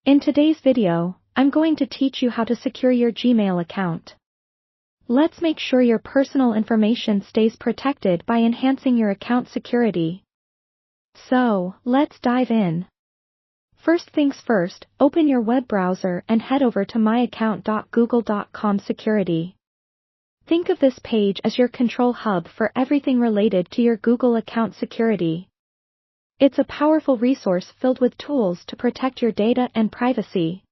In today's video, I'm going to teach you how to secure your Gmail account. Let's make sure your personal information stays protected by enhancing your account security. So, let's dive in. First things first, open your web browser and head over to myaccount.google.com security. Think of this page as your control hub for everything related to your Google account security. It's a powerful resource filled with tools to protect your data and privacy.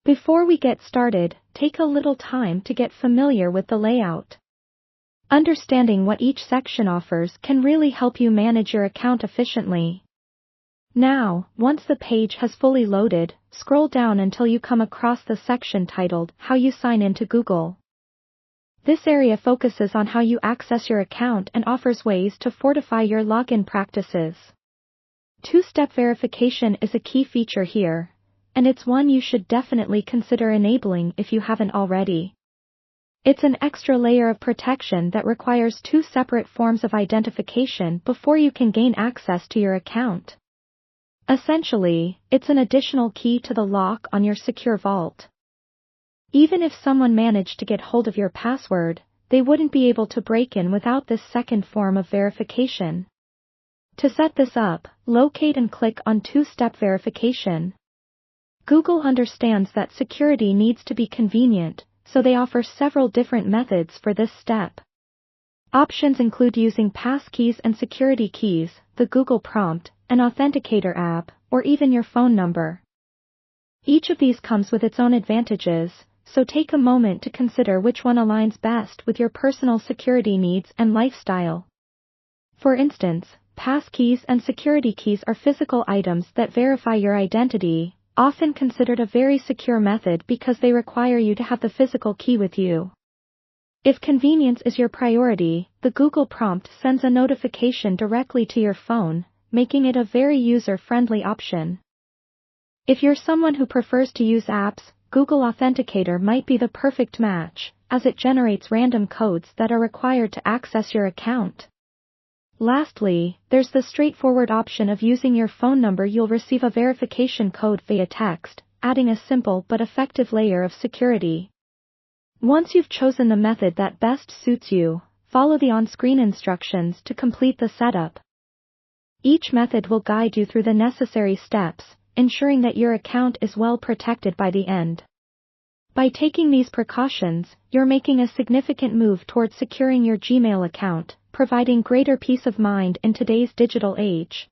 Before we get started, take a little time to get familiar with the layout. Understanding what each section offers can really help you manage your account efficiently. Now, once the page has fully loaded, scroll down until you come across the section titled How You Sign Into Google. This area focuses on how you access your account and offers ways to fortify your login practices. Two-step verification is a key feature here, and it's one you should definitely consider enabling if you haven't already. It's an extra layer of protection that requires two separate forms of identification before you can gain access to your account. Essentially, it's an additional key to the lock on your secure vault. Even if someone managed to get hold of your password, they wouldn't be able to break in without this second form of verification. To set this up, locate and click on two-step verification. Google understands that security needs to be convenient, so they offer several different methods for this step. Options include using passkeys and security keys, the Google prompt, an authenticator app, or even your phone number. Each of these comes with its own advantages, so take a moment to consider which one aligns best with your personal security needs and lifestyle. For instance, passkeys and security keys are physical items that verify your identity, often considered a very secure method because they require you to have the physical key with you. If convenience is your priority, the Google prompt sends a notification directly to your phone, making it a very user-friendly option. If you're someone who prefers to use apps, Google Authenticator might be the perfect match, as it generates random codes that are required to access your account. Lastly, there's the straightforward option of using your phone number. You'll receive a verification code via text, adding a simple but effective layer of security. Once you've chosen the method that best suits you, follow the on-screen instructions to complete the setup. Each method will guide you through the necessary steps, ensuring that your account is well protected by the end. By taking these precautions, you're making a significant move towards securing your Gmail account, providing greater peace of mind in today's digital age.